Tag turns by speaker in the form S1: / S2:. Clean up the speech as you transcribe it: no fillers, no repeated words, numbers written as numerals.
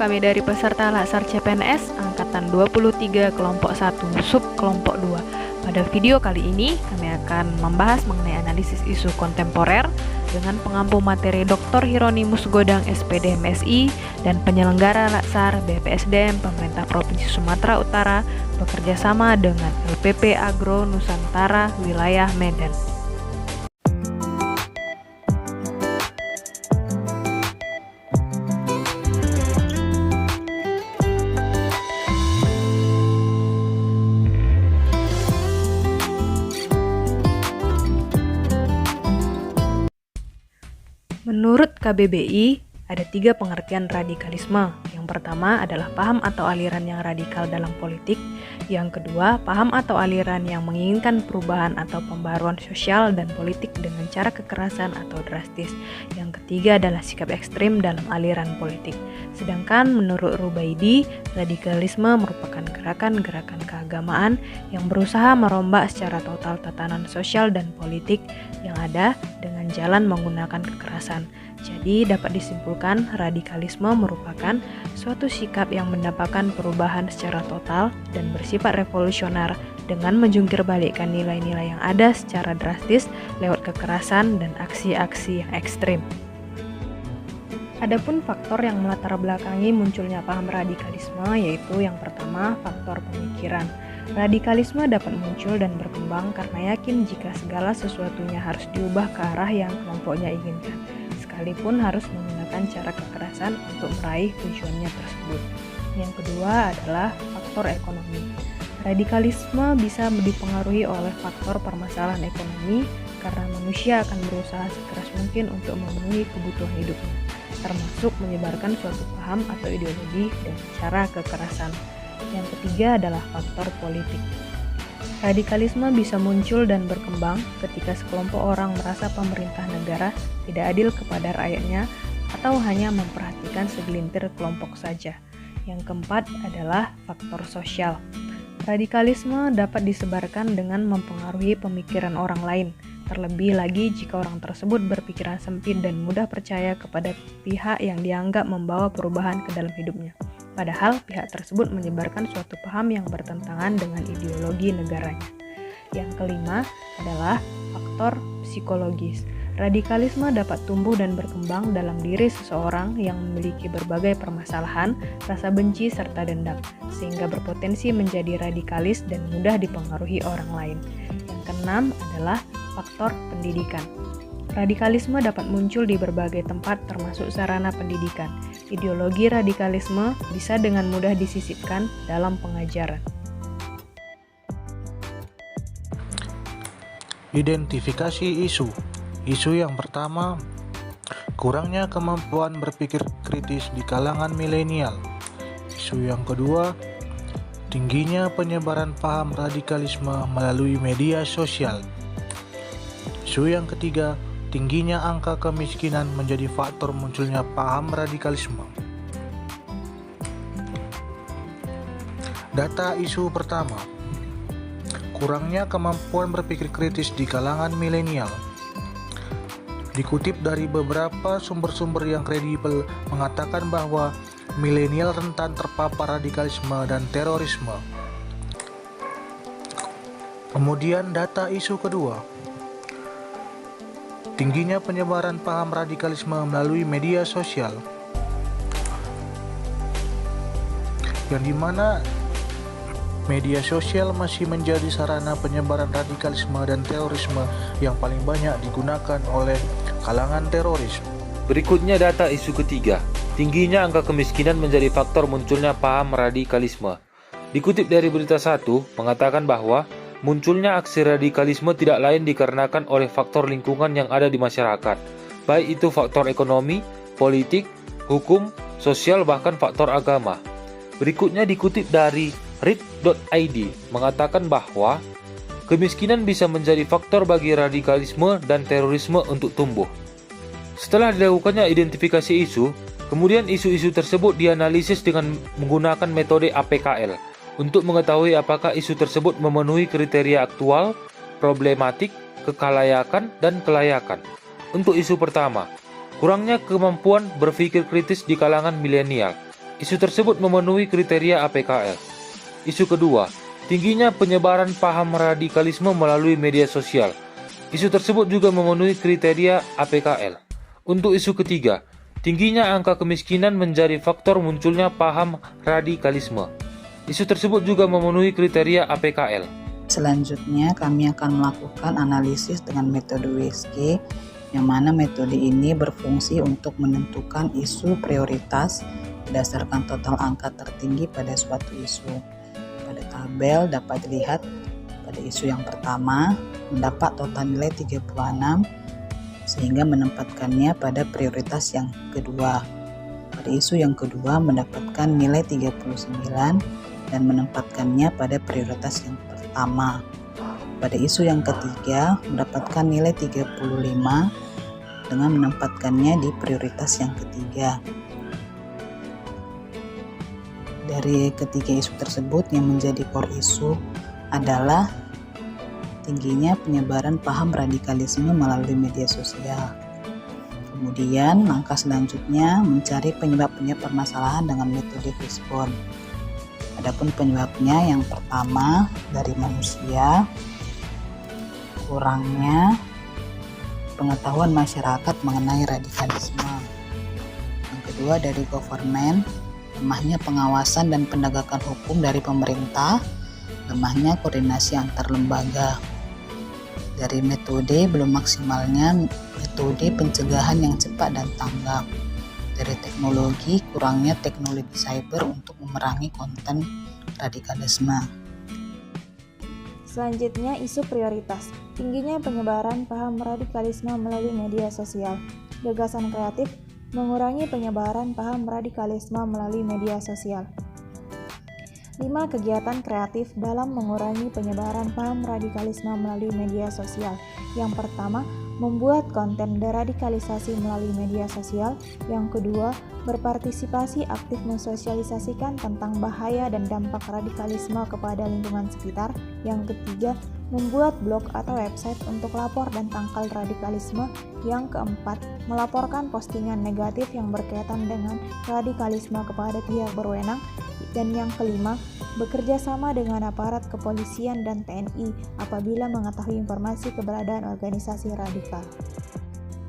S1: kami dari peserta Latsar CPNS Angkatan 23 Kelompok 1 Sub Kelompok 2. Pada video kali ini kami akan membahas mengenai analisis isu kontemporer dengan pengampu materi Dr. Hieronymus Godang SPD MSI dan penyelenggara Latsar BPSDM Pemerintah Provinsi Sumatera Utara bekerja sama dengan LPP Agro Nusantara Wilayah Medan. Menurut KBBI, ada 3 pengertian radikalisme. Yang pertama adalah paham atau aliran yang radikal dalam politik. Yang kedua, paham atau aliran yang menginginkan perubahan atau pembaruan sosial dan politik dengan cara kekerasan atau drastis. Yang ketiga adalah sikap ekstrim dalam aliran politik. Sedangkan menurut Rubaidi, radikalisme merupakan gerakan-gerakan keagamaan yang berusaha merombak secara total tatanan sosial dan politik yang ada dengan jalan menggunakan kekerasan. Jadi dapat disimpulkan radikalisme merupakan suatu sikap yang mendapatkan perubahan secara total dan bersifat revolusioner dengan menjungkir balikkan nilai-nilai yang ada secara drastis lewat kekerasan dan aksi-aksi yang ekstrim. Adapun faktor yang melatar belakangi munculnya paham radikalisme yaitu yang pertama faktor pemikiran. Radikalisme dapat muncul dan berkembang karena yakin jika segala sesuatunya harus diubah ke arah yang kelompoknya inginkan, sekalipun harus menggunakan cara kekerasan untuk meraih tujuannya tersebut. Yang kedua adalah faktor ekonomi. Radikalisme bisa dipengaruhi oleh faktor permasalahan ekonomi karena manusia akan berusaha sekeras mungkin untuk memenuhi kebutuhan hidupnya, termasuk menyebarkan suatu paham atau ideologi dengan cara kekerasan. Yang ketiga adalah faktor politik. Radikalisme bisa muncul dan berkembang ketika sekelompok orang merasa pemerintah negara tidak adil kepada rakyatnya atau hanya memperhatikan segelintir kelompok saja. Yang keempat adalah faktor sosial. Radikalisme dapat disebarkan dengan mempengaruhi pemikiran orang lain, terlebih lagi jika orang tersebut berpikiran sempit dan mudah percaya kepada pihak yang dianggap membawa perubahan ke dalam hidupnya. Padahal pihak tersebut menyebarkan suatu paham yang bertentangan dengan ideologi negaranya. Yang kelima adalah faktor psikologis. Radikalisme dapat tumbuh dan berkembang dalam diri seseorang yang memiliki berbagai permasalahan, rasa benci, serta dendam, sehingga berpotensi menjadi radikalis dan mudah dipengaruhi orang lain. Yang keenam adalah faktor pendidikan. Radikalisme dapat muncul di berbagai tempat termasuk sarana pendidikan. Ideologi radikalisme bisa dengan mudah disisipkan dalam pengajaran.
S2: Identifikasi isu. Isu yang pertama, kurangnya kemampuan berpikir kritis di kalangan milenial. Isu yang kedua, tingginya penyebaran paham radikalisme melalui media sosial. Isu yang ketiga, tingginya angka kemiskinan menjadi faktor munculnya paham radikalisme. Data isu pertama, kurangnya kemampuan berpikir kritis di kalangan milenial. Dikutip dari beberapa sumber-sumber yang kredibel mengatakan bahwa milenial rentan terpapar radikalisme dan terorisme. Kemudian data isu kedua, tingginya penyebaran paham radikalisme melalui media sosial, yang dimana media sosial masih menjadi sarana penyebaran radikalisme dan terorisme yang paling banyak digunakan oleh kalangan teroris.
S3: Berikutnya data isu ketiga, tingginya angka kemiskinan menjadi faktor munculnya paham radikalisme. Dikutip dari Berita 1, mengatakan bahwa munculnya aksi radikalisme tidak lain dikarenakan oleh faktor lingkungan yang ada di masyarakat, baik itu faktor ekonomi, politik, hukum, sosial, bahkan faktor agama. Berikutnya dikutip dari read.id, mengatakan bahwa kemiskinan bisa menjadi faktor bagi radikalisme dan terorisme untuk tumbuh. Setelah dilakukannya identifikasi isu, kemudian isu-isu tersebut dianalisis dengan menggunakan metode APKL, untuk mengetahui apakah isu tersebut memenuhi kriteria aktual, problematik, kekalayakan, dan kelayakan. Untuk isu pertama, kurangnya kemampuan berpikir kritis di kalangan milenial. Isu tersebut memenuhi kriteria APKL. Isu kedua, tingginya penyebaran paham radikalisme melalui media sosial. Isu tersebut juga memenuhi kriteria APKL. Untuk isu ketiga, tingginya angka kemiskinan menjadi faktor munculnya paham radikalisme. Isu tersebut juga memenuhi kriteria APKL.
S4: Selanjutnya, kami akan melakukan analisis dengan metode WSG, yang mana metode ini berfungsi untuk menentukan isu prioritas berdasarkan total angka tertinggi pada suatu isu. Pada tabel dapat dilihat pada isu yang pertama mendapat total nilai 36 sehingga menempatkannya pada prioritas yang kedua. Pada isu yang kedua mendapatkan nilai 39 dan menempatkannya pada prioritas yang pertama. Pada isu yang ketiga mendapatkan nilai 35 dengan menempatkannya di prioritas yang ketiga. Dari ketiga isu tersebut, yang menjadi core isu adalah tingginya penyebaran paham radikalisme melalui media sosial. Kemudian langkah selanjutnya mencari penyebab-penyebab permasalahan dengan metode Fishbone. Adapun penyebabnya yang pertama dari manusia, kurangnya pengetahuan masyarakat mengenai radikalisme. Yang kedua dari government, lemahnya pengawasan dan penegakan hukum dari pemerintah, lemahnya koordinasi antar lembaga. Dari metode, belum maksimalnya metode pencegahan yang cepat dan tanggap. Dari teknologi, kurangnya teknologi cyber untuk memerangi konten radikalisme.
S5: Selanjutnya, isu prioritas. Tingginya penyebaran paham radikalisme melalui media sosial. Gagasan kreatif mengurangi penyebaran paham radikalisme melalui media sosial. 5 kegiatan kreatif dalam mengurangi penyebaran paham radikalisme melalui media sosial. Yang pertama, membuat konten deradikalisasi melalui media sosial. Yang kedua, berpartisipasi aktif mensosialisasikan tentang bahaya dan dampak radikalisme kepada lingkungan sekitar. Yang ketiga, membuat blog atau website untuk lapor dan tangkal radikalisme. Yang keempat, melaporkan postingan negatif yang berkaitan dengan radikalisme kepada pihak berwenang. Dan yang kelima, bekerja sama dengan aparat kepolisian dan TNI apabila mengetahui informasi keberadaan organisasi radikal.